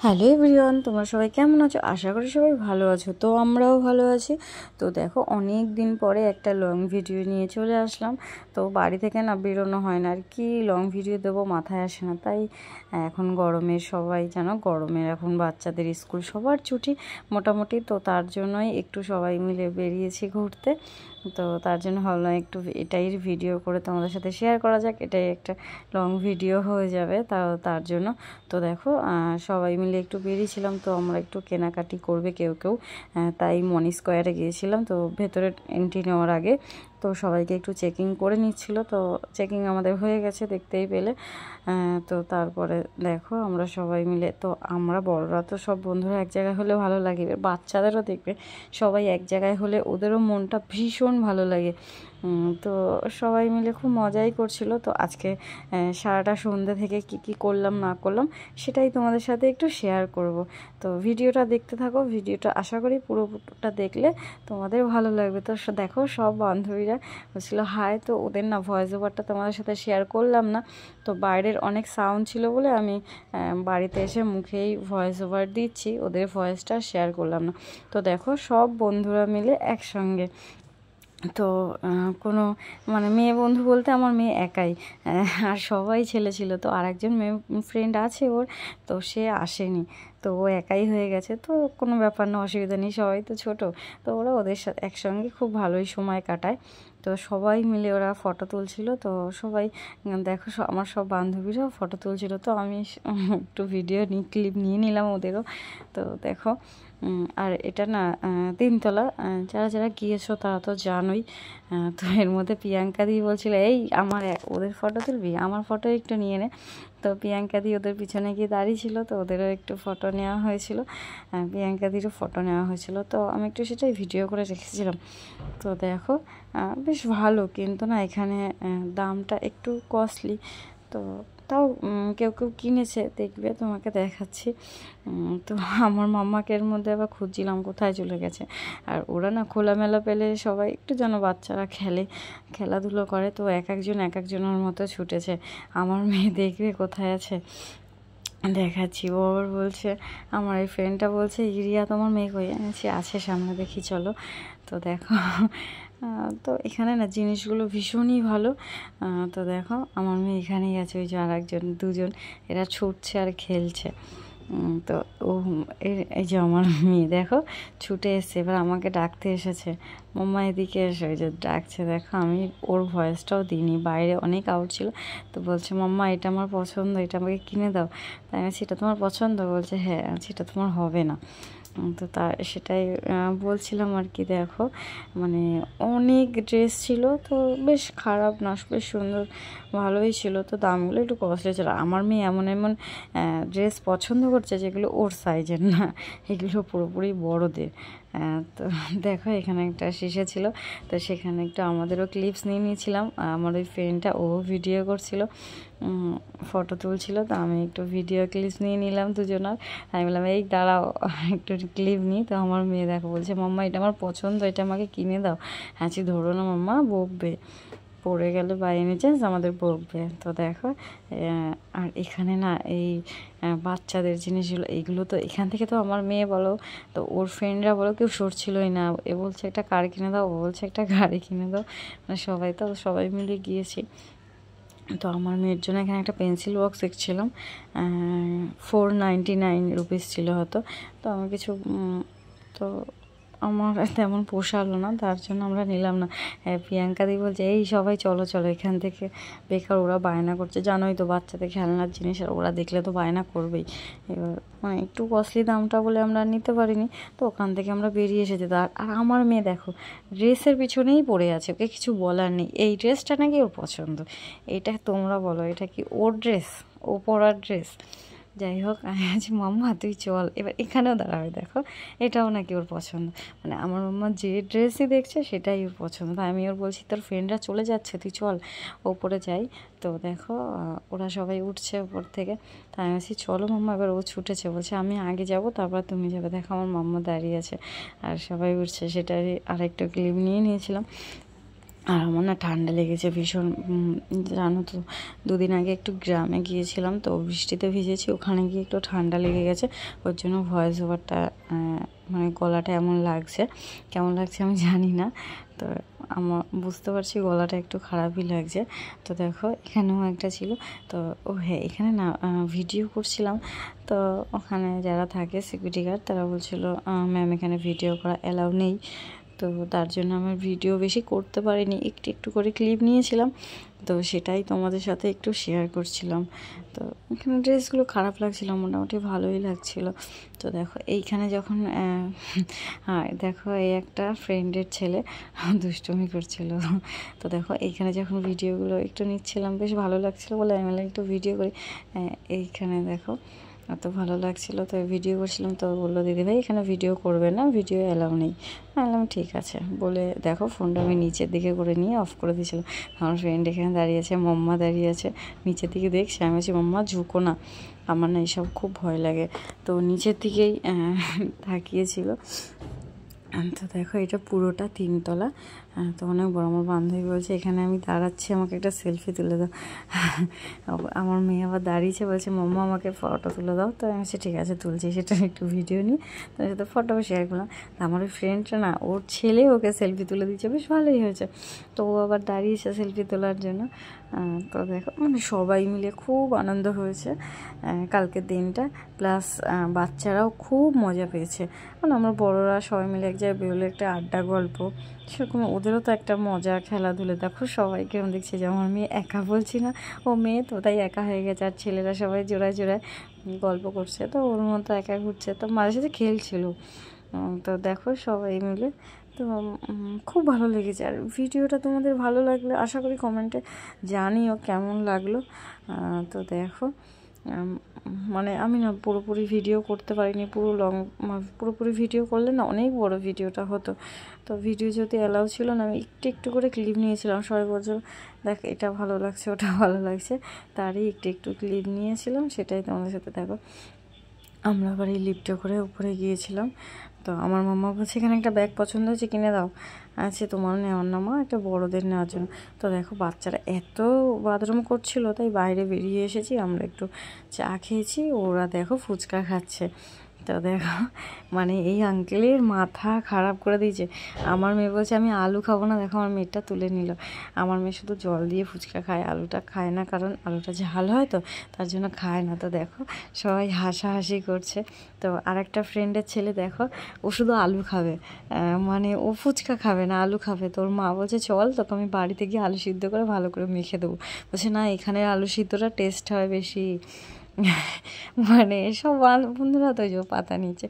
Hello everyone, তোমরা সবাই কেমন আছো? আশা করি সবাই ভালো আছো। তো আমরাও ভালো আছি। তো দেখো, অনেক দিন পরে একটা লং ভিডিও নিয়ে চলে আসলাম। তো বাড়ি থেকে না বেরোনো হয় না, আর কি লং ভিডিও দেবো মাথায় আসে না। তাই এখন গরমের সবাই জানো, গরমের এখন বাচ্চাদের স্কুল সবার ছুটি মোটামুটি। তো তার জন্যই একটু সবাই মিলে বেরিয়েছি ঘুরতে। তো তার জন্য ভাবলাম একটু এটাই ভিডিও করে তোমাদের সাথে শেয়ার করা যাক, এটাই একটা লং ভিডিও হয়ে যাবে তার জন্য। তো দেখো, সবাই মিলে একটু বেরিয়েছিলাম। তো আমরা একটু কেনাকাটি করবে কেউ কেউ, তাই মনি স্কোয়ারে গিয়েছিলাম। তো ভেতরে এন্ট্রি নেওয়ার আগে তো সবাইকে একটু চেকিং করে নিচ্ছিল। তো চেকিং আমাদের হয়ে গেছে, দেখতেই পেলে। তো তারপরে দেখো আমরা সবাই মিলে, তো আমরা বড়রা তো সব বন্ধুরা এক জায়গায় হলে ভালো লাগে, বাচ্চাদেরও দেখবে সবাই এক জায়গায় হলে ওদেরও মনটা ভীষণ ভালো লাগে। তো সবাই মিলে খুব মজাই করছিল। তো আজকে সারাটা সন্ধ্যে থেকে কি করলাম না করলাম সেটাই তোমাদের সাথে একটু শেয়ার করব। তো ভিডিওটা দেখতে থাকো, ভিডিওটা আশা করি পুরোটা দেখলে তোমাদের ভালো লাগবে। তো দেখো, সব বান্ধবীরা বলছিল হাই, তো ওদের না ভয়েস ওভারটা তোমাদের সাথে শেয়ার করলাম না। তো বাইরের অনেক সাউন্ড ছিল বলে আমি বাড়িতে এসে মুখেই ভয়েস ওভার দিচ্ছি, ওদের ভয়েসটা শেয়ার করলাম না। তো দেখো, সব বন্ধুরা মিলে একসঙ্গে। তো কোনো মানে মেয়ে বন্ধু বলতে আমার মেয়ে একাই, আর সবাই ছেলে ছিল। তো আর একজন মেয়ে ফ্রেন্ড আছে ওর, তো সে আসেনি। তো ও একাই হয়ে গেছে। তো কোনো ব্যাপার না, অসুবিধা নেই, সবাই তো ছোটো। তো ওরা ওদের সাথে একসঙ্গে খুব ভালোই সময় কাটায়। তো সবাই মিলে ওরা ফটো তুলছিল। তো সবাই দেখো, আমার সব বান্ধবীরাও ফটো তুলছিল। তো আমি একটু ভিডিও ক্লিপ নিয়ে নিলাম ওদেরও। তো দেখো, আর এটা না তিনতলা, যারা যারা গিয়েছো তারা তো জানোই। তো এর মধ্যে প্রিয়াঙ্কা দি বলছিল এই আমার ওদের ফটো তুলবি, আমার ফটো একটু নিয়ে নে। তো প্রিয়াঙ্কা দি ওদের পিছনে গিয়ে দাঁড়িয়ে ছিল। তো ওদেরও একটু ফটো নেওয়া হয়েছিল, প্রিয়াঙ্কা দিরও ফটো নেওয়া হয়েছিল। তো আমি একটু সেটাই ভিডিও করে রেখেছিলাম। তো দেখো, বেশ ভালো, কিন্তু না এখানে দামটা একটু কস্টলি। তো তাও কেউ কেউ কিনেছে, দেখবে তোমাকে দেখাচ্ছি। তো আমার মাম্মাকে এর মধ্যে আবার খুঁজছিলাম কোথায় চলে গেছে। আর ওরা না খোলামেলা পেলে সবাই একটু যেন বাচ্চারা খেলাধুলো করে। তো এক একজনের মতো ছুটেছে। আমার মেয়ে দেখবে কোথায় আছে, দেখাচ্ছি। ও আবার বলছে, আমার এই ফ্রেন্ডটা বলছে ইরিয়া তোমার মেয়ে কই? সে আছে সামনে, দেখি চলো। তো দেখো, তো এখানে না জিনিসগুলো ভীষণই ভালো। তো দেখো, আমার মেয়ে এখানেই আছে, ওই যে আর দুজন এরা ছুটছে আর খেলছে। তো ও এই যে আমার মেয়ে দেখো ছুটে এসছে, এবার আমাকে ডাকতে এসেছে, মাম্মা এদিকে এসে, ওই যে ডাকছে। দেখো, আমি ওর ভয়েসটাও দিইনি, বাইরে অনেক আউট ছিল। তো বলছে মাম্মা এটা আমার পছন্দ, এটা আমাকে কিনে দাও। তাই আমি সেটা তোমার পছন্দ? বলছে হ্যাঁ। সেটা তোমার হবে না। তো সেটাই বলছিলাম আর কি। দেখো, মানে অনেক ড্রেস ছিল, তো বেশ খারাপ না, বেশ সুন্দর ভালোই ছিল। তো দামগুলো একটু কস্টলি ছিল। আমার মেয়ে এমন এমন ড্রেস পছন্দ করছে যেগুলো ওর সাইজের না, এগুলো পুরোপুরি বড়দের। তো দেখো, এখানে একটা শিশে ছিল। তো সেখানে একটু আমাদেরও ক্লিপস নিয়ে নিয়েছিলাম। আমার ওই ফ্রেন্ডটা ও ভিডিও করছিল, ফটো তুলছিল। তো আমি একটু ভিডিও ক্লিপস নিয়ে নিলাম দুজনার। আমি বললাম এই দাঁড়াও একটু ক্লিপ নিই। তো আমার মেয়ে দেখো বলছে মাম্মা এটা আমার পছন্দ, এটা আমাকে কিনে দাও। হ্যাঁ, ধরো না মাম্মা, বকবে, পড়ে গেলে বাই এনি চান্স আমাদের বকবে। তো দেখো, আর এখানে না এই বাচ্চাদের জিনিসগুলো, এইগুলো তো এখান থেকে তো আমার মেয়ে বলো, তো ওর ফ্রেন্ডরা বলো, কেউ সরছিলই না। এ বলছে একটা কার কিনে দাও, ও বলছে একটা গাড়ি কিনে দাও। মানে সবাই মিলে গিয়েছি। তো আমার মেয়ের জন্য এখানে একটা পেন্সিল বক্স দেখছিলাম, 499 রুপিস ছিল হয়তো। তো আমি কিছু তো আমার তেমন পোষালো না, তার জন্য আমরা নিলাম না। প্রিয়াঙ্কা দি বলছে এই সবাই চলো চলো এখান থেকে, বেকার ওরা বায়না করছে, জানোই তো বাচ্চাদের খেলনার জিনিস, আর ওরা দেখলে তো বায়না করবেই। এবার মানে একটু কস্টলি দামটা বলে আমরা নিতে পারিনি। তো ওখান থেকে আমরা বেরিয়ে এসেছি। আর আমার মেয়ে দেখো ড্রেসের পিছনেই পড়ে আছে, ওকে কিছু বলার নেই। এই ড্রেসটা নাকি ওর পছন্দ, এটা তোমরা বলো এটা কি ওর ড্রেস, ও পরার ড্রেস? যাই হোক, আমি আছি মাম্মা তুই চল, এবার এখানেও দাঁড়াবে। দেখো, এটাও নাকি ওর পছন্দ। মানে আমার মাম্মা যে ড্রেসই দেখছে সেটাই ওর পছন্দ। তাই আমি ওর বলছি তোর ফ্রেন্ডরা চলে যাচ্ছে, তুই চল ওপরে যাই। তো দেখো, ওরা সবাই উঠছে ওপর থেকে। তাই আমি বলছি চলো মাম্মা, এবার ও ছুটেছে, বলছে আমি আগে যাব তারপর তুমি যাবে। দেখো আমার মাম্মা দাঁড়িয়ে আছে আর সবাই উঠছে, সেটারই আরেকটা ক্লিপ নিয়ে নিয়েছিলাম। আর আমার না ঠান্ডা লেগেছে ভীষণ। জানো তো 2 দিন আগে একটু গ্রামে গিয়েছিলাম, তো বৃষ্টিতে ভিজেছি, ওখানে গিয়ে একটু ঠান্ডা লেগে গেছে। ওর জন্য ভয়েস ওভারটা মানে গলাটা এমন লাগছে, কেমন লাগছে আমি জানি না। তো আমার বুঝতে পারছি গলাটা একটু খারাপই লাগছে। তো দেখো এখানেও একটা ছিল। তো হ্যাঁ, এখানে না ভিডিও করছিলাম। তো ওখানে যারা থাকে সিকিউরিটি গার্ড তারা বলছিল ম্যাম এখানে ভিডিও করা অ্যালাউ নেই। তো তার জন্য আমার ভিডিও বেশি করতে পারিনি, একটু একটু করে ক্লিপ নিয়েছিলাম। তো সেটাই তোমাদের সাথে একটু শেয়ার করছিলাম। তো এখানে ড্রেসগুলো খারাপ লাগছিল, মোটামুটি ভালোই লাগছিল। তো দেখো এইখানে যখন হ্যাঁ দেখো এই একটা ফ্রেন্ডের ছেলে দুষ্টুমি করছিল। তো দেখো এইখানে যখন ভিডিওগুলো একটু নিচ্ছিলাম, বেশ ভালো লাগছিলো বলে আমি একটু ভিডিও করি। এইখানে দেখো এত ভালো লাগছিলো, তো ভিডিও করছিলাম। তো বললো দিদিভাই এখানে ভিডিও করবে না, ভিডিও অ্যালাউ নেই। আমি বললাম ঠিক আছে বলে দেখো ফোনটা আমি নিচের দিকে করে নিয়ে অফ করে দিয়েছিলাম। আমার ফ্রেন্ড এখানে দাঁড়িয়ে আছে, মাম্মা দাঁড়িয়ে আছে নিচের দিকে দেখছে। আমি বলছি মাম্মা ঝুঁকো না, আমার না এইসব খুব ভয় লাগে। তো নিচের দিকেই তাকিয়েছিল। তো দেখো এটা পুরোটা 3 তলা। তো অনেক বড়। আমার বান্ধবী বলছে এখানে আমি দাঁড়াচ্ছি, আমাকে একটা সেলফি তুলে দাও। আমার মেয়ে আবার দাঁড়িয়েছে, বলছে মাম্মা আমাকে ফটো তুলে দাও। তো আমি বলছি ঠিক আছে তুলছি, সেটা একটু ভিডিও নিই। তার সাথে ফটো শেয়ার করলাম। তো আমার ওই ফ্রেন্ডটা না, ওর ছেলে ওকে সেলফি তুলে দিচ্ছে, বেশ ভালোই হয়েছে। তো ও আবার দাঁড়িয়েছে সেলফি তোলার জন্য। তো দেখো মানে সবাই মিলে খুব আনন্দ হয়েছে কালকের দিনটা। প্লাস বাচ্চারাও খুব মজা পেয়েছে। মানে আমরা বড়রা সবাই মিলে এক জায়গায় বেরোলে একটা আড্ডা গল্প, সেরকম ওদেরও তো একটা মজা, খেলাধুলো। দেখো সবাইকে আমি দেখছি যে আমার মেয়ে একা, বলছি না ও মেয়ে তো তাই একা হয়ে গেছে, আর ছেলেরা সবাই জোড়ায় জোড়ায় গল্প করছে, তো ওর মতো একা ঘুরছে, তো মাঝে সাথে খেলছিল। তো দেখো সবাই মিলে, তো খুব ভালো লেগেছে। আর ভিডিওটা তোমাদের ভালো লাগলে আশা করি কমেন্টে জানিও কেমন লাগলো। তো দেখো মানে আমি না পুরোপুরি ভিডিও করতে পারিনি, পুরোপুরি ভিডিও করলে না অনেক বড় ভিডিওটা হতো। তো ভিডিও যদি অ্যালাউ ছিল না, আমি একটু একটু করে ক্লিপ নিয়েছিলাম। সবাই বলছিল দেখ এটা ভালো লাগছে, ওটা ভালো লাগছে, তারই একটু একটু ক্লিপ নিয়েছিলাম, সেটাই তোমাদের সাথে দেখো। আমরা আবার এই লিফটে করে উপরে গিয়েছিলাম। তো আমার মাম্মা বলছে এখানে একটা ব্যাগ পছন্দ হয়েছে, কিনে দাও। আচ্ছা তোমার নেওয়ার না মা, একটা বড়োদের নেওয়ার জন্য। তো দেখো বাচ্চারা এত বাথরুম করছিল, তাই বাইরে বেরিয়ে এসেছি, আমরা একটু চা খেয়েছি, ওরা দেখো ফুচকা খাচ্ছে। তো দেখো মানে এই আঙ্কেলের মাথা খারাপ করে দিয়েছে। আমার মেয়ে বলছে আমি আলু খাবো না, দেখো আমার মেয়েটা তুলে নিল। আমার মেয়ে শুধু জল দিয়ে ফুচকা খায়, আলুটা খায় না, কারণ আলুটা ঝাল হয় তো তার জন্য খায় না। তো দেখো সবাই হাসাহাসি করছে। তো আর একটা ফ্রেন্ডের ছেলে দেখো, ও শুধু আলু খাবে, মানে ও ফুচকা খাবে না, আলু খাবে। তোর মা বলছে চল তোকে আমি বাড়িতে গিয়ে আলু সিদ্ধ করে ভালো করে মেখে দেবো। বলছে না এখানের আলু সিদ্ধটা টেস্ট হয় বেশি। মানে সব বন্ধুরা তো যে পাতা নিচে,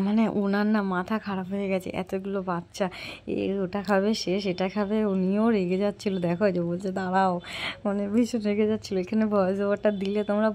মানে ওনার না মাথা খারাপ হয়ে গেছে, এতগুলো বাচ্চা ওটা খাবে সে সেটা খাবে, উনিও রেগে যাচ্ছিলো। দেখো যে বলছে দাঁড়াও, মানে ভীষণ রেগে যাচ্ছিলো। এখানে ভয়েস ওভারটা দিলে তোমরা